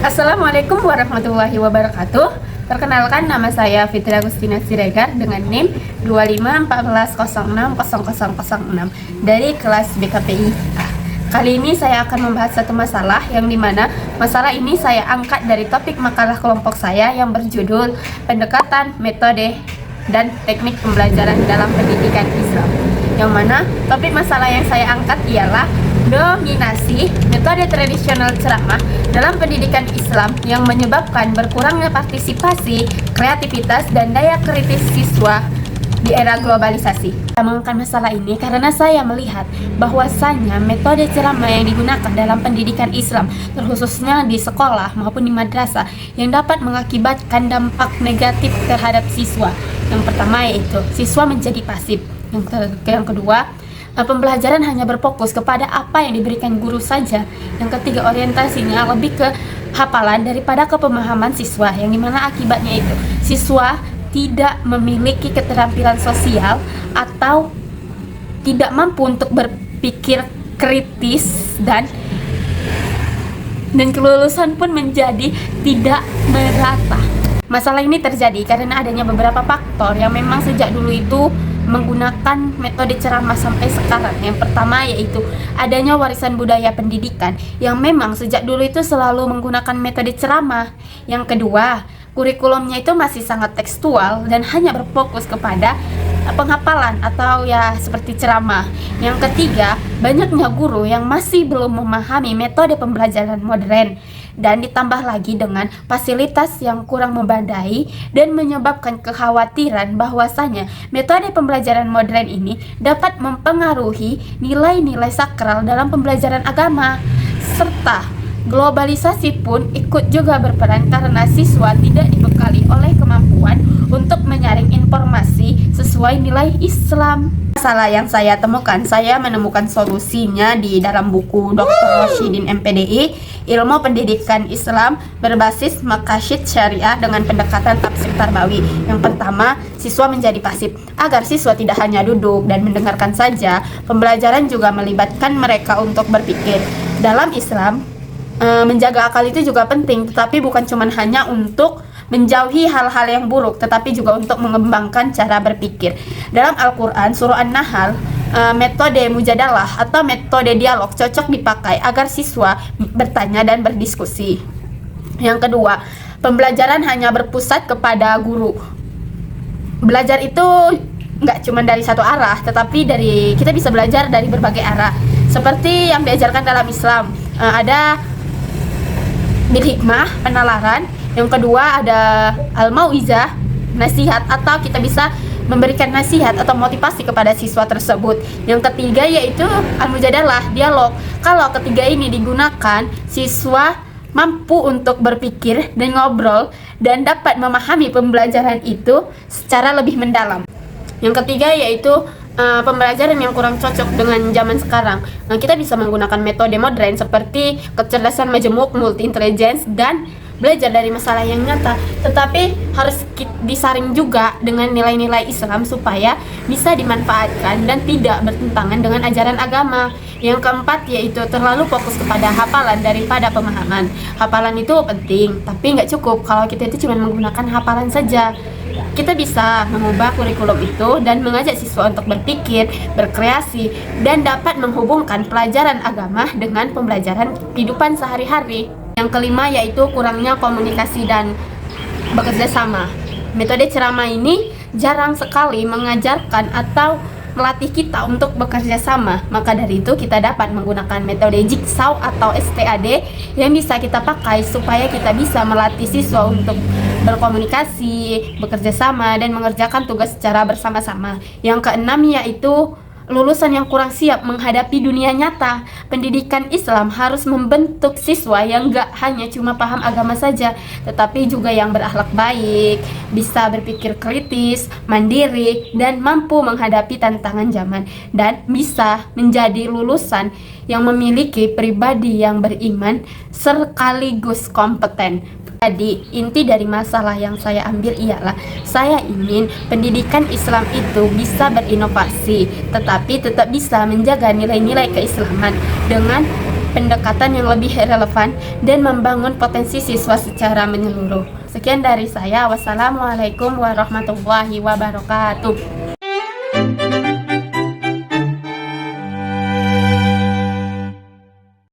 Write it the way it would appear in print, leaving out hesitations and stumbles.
Assalamualaikum warahmatullahi wabarakatuh. Perkenalkan, nama saya Fitri Agustina Siregar dengan NIM 2514060006 dari kelas BKPI. Kali ini saya akan membahas satu masalah yang dimana masalah ini saya angkat dari topik makalah kelompok saya yang berjudul Pendekatan, Metode, dan Teknik Pembelajaran dalam Pendidikan Islam. Yang mana topik masalah yang saya angkat ialah dominasi metode tradisional ceramah dalam pendidikan Islam yang menyebabkan berkurangnya partisipasi, kreativitas, dan daya kritis siswa di era globalisasi. Saya mengangkat masalah ini karena saya melihat bahwasannya metode ceramah yang digunakan dalam pendidikan Islam, terkhususnya di sekolah maupun di madrasah, yang dapat mengakibatkan dampak negatif terhadap siswa. Yang pertama yaitu siswa menjadi pasif. Yang kedua, pembelajaran hanya berfokus kepada apa yang diberikan guru saja. Yang ketiga, orientasinya lebih ke hafalan daripada ke pemahaman siswa, yang dimana akibatnya itu siswa tidak memiliki keterampilan sosial atau tidak mampu untuk berpikir kritis, dan kelulusan pun menjadi tidak merata. Masalah ini terjadi karena adanya beberapa faktor yang memang sejak dulu itu menggunakan metode ceramah sampai sekarang. Yang pertama yaitu adanya warisan budaya pendidikan yang memang sejak dulu itu selalu menggunakan metode ceramah. Yang kedua, kurikulumnya itu masih sangat tekstual dan hanya berfokus kepada penghafalan atau ya seperti ceramah. Yang ketiga, banyaknya guru yang masih belum memahami metode pembelajaran modern, dan ditambah lagi dengan fasilitas yang kurang memadai dan menyebabkan kekhawatiran bahwasanya metode pembelajaran modern ini dapat mempengaruhi nilai-nilai sakral dalam pembelajaran agama. Serta globalisasi pun ikut juga berperan karena siswa tidak dibekali oleh kemampuan untuk menyaring informasi sesuai nilai Islam. Masalah yang saya temukan, saya menemukan solusinya di dalam buku Dr. Roshidin MPDI, Ilmu Pendidikan Islam Berbasis Maqasid Syariah dengan Pendekatan Tafsir Tarbawi. Yang pertama, siswa menjadi pasif. Agar siswa tidak hanya duduk dan mendengarkan saja, pembelajaran juga melibatkan mereka untuk berpikir. Dalam Islam, menjaga akal itu juga penting, tetapi bukan cuma hanya untuk menjauhi hal-hal yang buruk, tetapi juga untuk mengembangkan cara berpikir. Dalam Al-Quran, surah An-Nahl, metode mujadalah atau metode dialog cocok dipakai agar siswa bertanya dan berdiskusi. Yang kedua, pembelajaran hanya berpusat kepada guru. Belajar itu nggak cuma dari satu arah, tetapi kita bisa belajar dari berbagai arah. Seperti yang diajarkan dalam Islam, ada bil hikmah, penalaran. Yang kedua ada al-mau'izah, nasihat, atau kita bisa memberikan nasihat atau motivasi kepada siswa tersebut. Yang ketiga yaitu al-mujadalah, dialog. Kalau ketiga ini digunakan, siswa mampu untuk berpikir dan ngobrol dan dapat memahami pembelajaran itu secara lebih mendalam. Yang ketiga yaitu pembelajaran yang kurang cocok dengan zaman sekarang. Kita bisa menggunakan metode modern seperti kecerdasan majemuk, multi intelligence, dan belajar dari masalah yang nyata, tetapi harus disaring juga dengan nilai-nilai Islam supaya bisa dimanfaatkan dan tidak bertentangan dengan ajaran agama. Yang keempat yaitu terlalu fokus kepada hafalan daripada pemahaman. Hafalan itu penting, tapi nggak cukup kalau kita itu cuma menggunakan hafalan saja. Kita bisa mengubah kurikulum itu dan mengajak siswa untuk berpikir, berkreasi, dan dapat menghubungkan pelajaran agama dengan pembelajaran kehidupan sehari-hari. Yang kelima yaitu kurangnya komunikasi dan bekerja sama. Metode ceramah ini jarang sekali mengajarkan atau melatih kita untuk bekerja sama. Maka dari itu kita dapat menggunakan metode jigsaw atau STAD yang bisa kita pakai supaya kita bisa melatih siswa untuk berkomunikasi, bekerja sama, dan mengerjakan tugas secara bersama-sama. Yang keenam yaitu lulusan yang kurang siap menghadapi dunia nyata. Pendidikan Islam harus membentuk siswa yang gak hanya cuma paham agama saja, tetapi juga yang berakhlak baik, bisa berpikir kritis, mandiri, dan mampu menghadapi tantangan zaman, dan bisa menjadi lulusan yang memiliki pribadi yang beriman sekaligus kompeten. Jadi, inti dari masalah yang saya ambil ialah saya ingin pendidikan Islam itu bisa berinovasi, tetapi tetap bisa menjaga nilai-nilai keislaman dengan pendekatan yang lebih relevan dan membangun potensi siswa secara menyeluruh. Sekian dari saya. Wassalamualaikum warahmatullahi wabarakatuh.